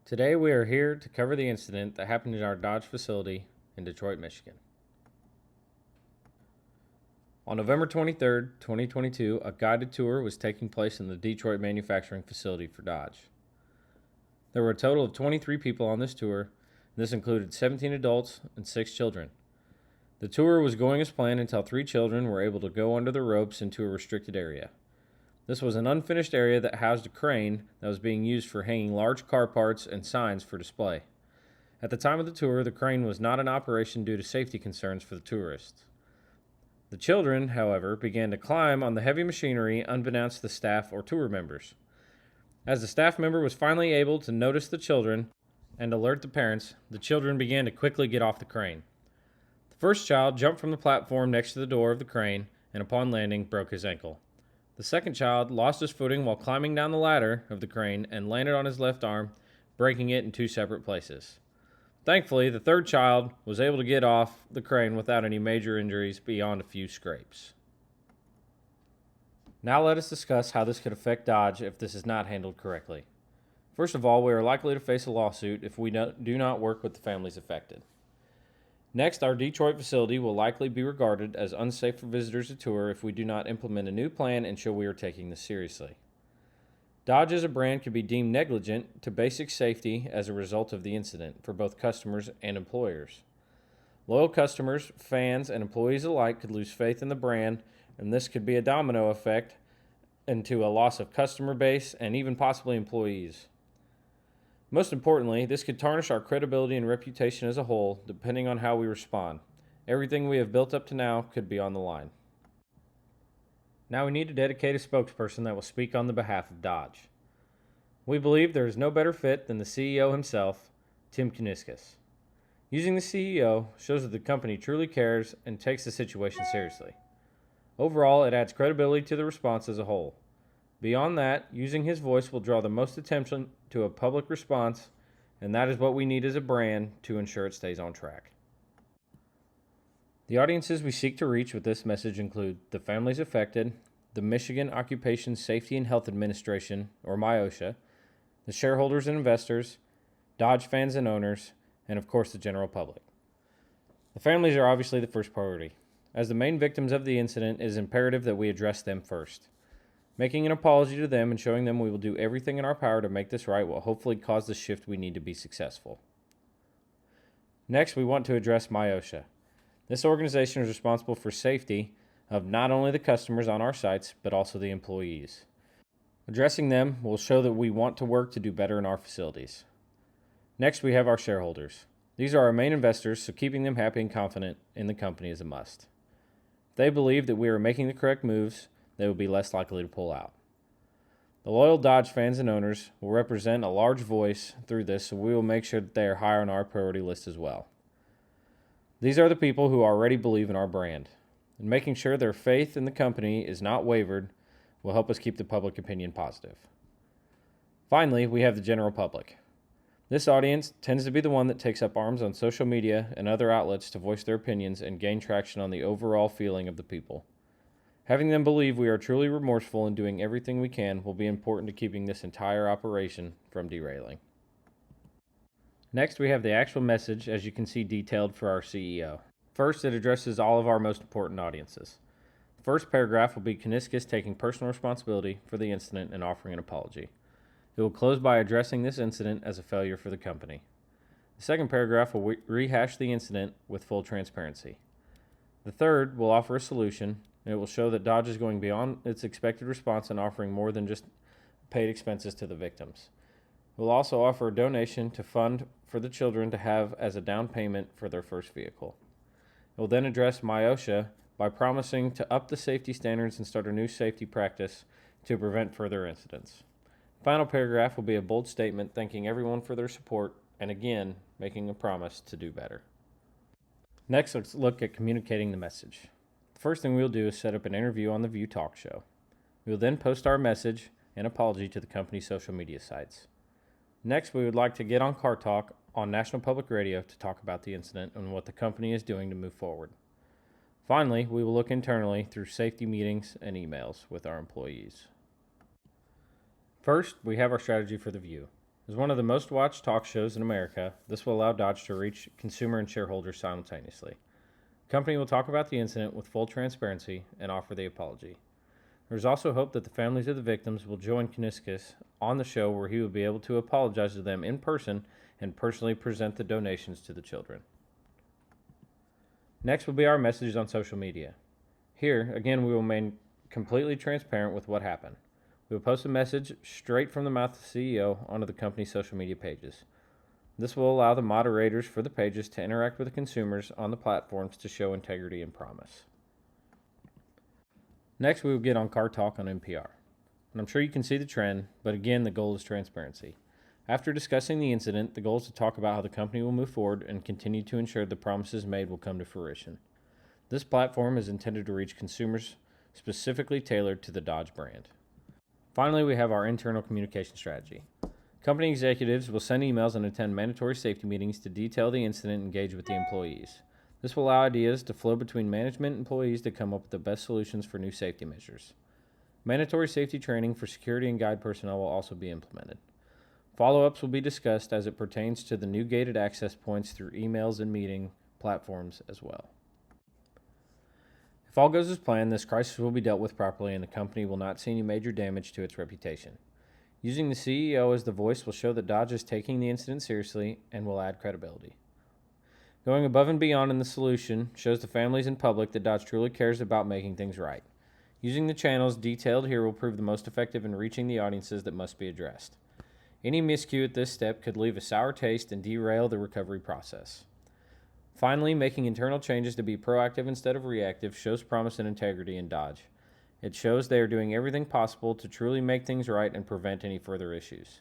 Today we are here to cover the incident that happened in our Dodge facility in Detroit, Michigan. On November 23rd, 2022, a guided tour was taking place in the Detroit manufacturing facility for Dodge. There were a total of 23 people on this tour, and this included 17 adults and 6 children. The tour was going as planned until 3 children were able to go under the ropes into a restricted area. This was an unfinished area that housed a crane that was being used for hanging large car parts and signs for display. At the time of the tour, the crane was not in operation due to safety concerns for the tourists. The children, however, began to climb on the heavy machinery unbeknownst to the staff or tour members. As the staff member was finally able to notice the children and alert the parents, the children began to quickly get off the crane. The first child jumped from the platform next to the door of the crane and upon landing broke his ankle. The second child lost his footing while climbing down the ladder of the crane and landed on his left arm, breaking it in 2 separate places. Thankfully, the third child was able to get off the crane without any major injuries beyond a few scrapes. Now let us discuss how this could affect Dodge if this is not handled correctly. First of all, we are likely to face a lawsuit if we do not work with the families affected. Next, our Detroit facility will likely be regarded as unsafe for visitors to tour if we do not implement a new plan and show we are taking this seriously. Dodge as a brand could be deemed negligent to basic safety as a result of the incident for both customers and employers. Loyal customers, fans, and employees alike could lose faith in the brand, and this could be a domino effect into a loss of customer base and even possibly employees. Most importantly, this could tarnish our credibility and reputation as a whole, depending on how we respond. Everything we have built up to now could be on the line. Now we need to dedicate a spokesperson that will speak on the behalf of Dodge. We believe there is no better fit than the CEO himself, Tim Kuniskis. Using the CEO shows that the company truly cares and takes the situation seriously. Overall, it adds credibility to the response as a whole. Beyond that, using his voice will draw the most attention to a public response, and that is what we need as a brand to ensure it stays on track. The audiences we seek to reach with this message include the families affected, the Michigan Occupation Safety and Health Administration, or MIOSHA, the shareholders and investors, Dodge fans and owners, and of course the general public. The families are obviously the first priority. As the main victims of the incident, it is imperative that we address them first. Making an apology to them and showing them we will do everything in our power to make this right will hopefully cause the shift we need to be successful. Next, we want to address MIOSHA. This organization is responsible for safety of not only the customers on our sites, but also the employees. Addressing them will show that we want to work to do better in our facilities. Next, we have our shareholders. These are our main investors, so keeping them happy and confident in the company is a must. If they believe that we are making the correct moves, they will be less likely to pull out. The loyal Dodge fans and owners will represent a large voice through this, so we will make sure that they are higher on our priority list as well. These are the people who already believe in our brand, and making sure their faith in the company is not wavered will help us keep the public opinion positive. Finally, we have the general public. This audience tends to be the one that takes up arms on social media and other outlets to voice their opinions and gain traction on the overall feeling of the people. Having them believe we are truly remorseful and doing everything we can will be important to keeping this entire operation from derailing. Next, we have the actual message, as you can see detailed for our CEO. First, it addresses all of our most important audiences. The first paragraph will be Kuniskis taking personal responsibility for the incident and offering an apology. It will close by addressing this incident as a failure for the company. The second paragraph will rehash the incident with full transparency. The third will offer a solution, and it will show that Dodge is going beyond its expected response and offering more than just paid expenses to the victims. It will also offer a donation to fund for the children to have as a down payment for their first vehicle. It will then address MIOSHA by promising to up the safety standards and start a new safety practice to prevent further incidents. The final paragraph will be a bold statement thanking everyone for their support and again making a promise to do better. Next, let's look at communicating the message. The first thing we'll do is set up an interview on the View Talk Show. We will then post our message and apology to the company's social media sites. Next, we would like to get on Car Talk on National Public Radio to talk about the incident and what the company is doing to move forward. Finally, we will look internally through safety meetings and emails with our employees. First, we have our strategy for the View. As one of the most watched talk shows in America, this will allow Dodge to reach consumer and shareholders simultaneously. The company will talk about the incident with full transparency and offer the apology. There is also hope that the families of the victims will join Kuniskis on the show, where he will be able to apologize to them in person and personally present the donations to the children. Next will be our messages on social media. Here, again, we will remain completely transparent with what happened. We will post a message straight from the mouth of the CEO onto the company's social media pages. This will allow the moderators for the pages to interact with the consumers on the platforms to show integrity and promise. Next, we will get on Car Talk on NPR. And I'm sure you can see the trend, but again, the goal is transparency. After discussing the incident, the goal is to talk about how the company will move forward and continue to ensure the promises made will come to fruition. This platform is intended to reach consumers specifically tailored to the Dodge brand. Finally, we have our internal communication strategy. Company executives will send emails and attend mandatory safety meetings to detail the incident and engage with the employees. This will allow ideas to flow between management and employees to come up with the best solutions for new safety measures. Mandatory safety training for security and guide personnel will also be implemented. Follow-ups will be discussed as it pertains to the new gated access points through emails and meeting platforms as well. If all goes as planned, this crisis will be dealt with properly and the company will not see any major damage to its reputation. Using the CEO as the voice will show that Dodge is taking the incident seriously and will add credibility. Going above and beyond in the solution shows the families and public that Dodge truly cares about making things right. Using the channels detailed here will prove the most effective in reaching the audiences that must be addressed. Any miscue at this step could leave a sour taste and derail the recovery process. Finally, making internal changes to be proactive instead of reactive shows promise and integrity in Dodge. It shows they are doing everything possible to truly make things right and prevent any further issues.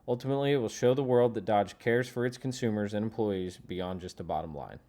Ultimately, it will show the world that Dodge cares for its consumers and employees beyond just a bottom line.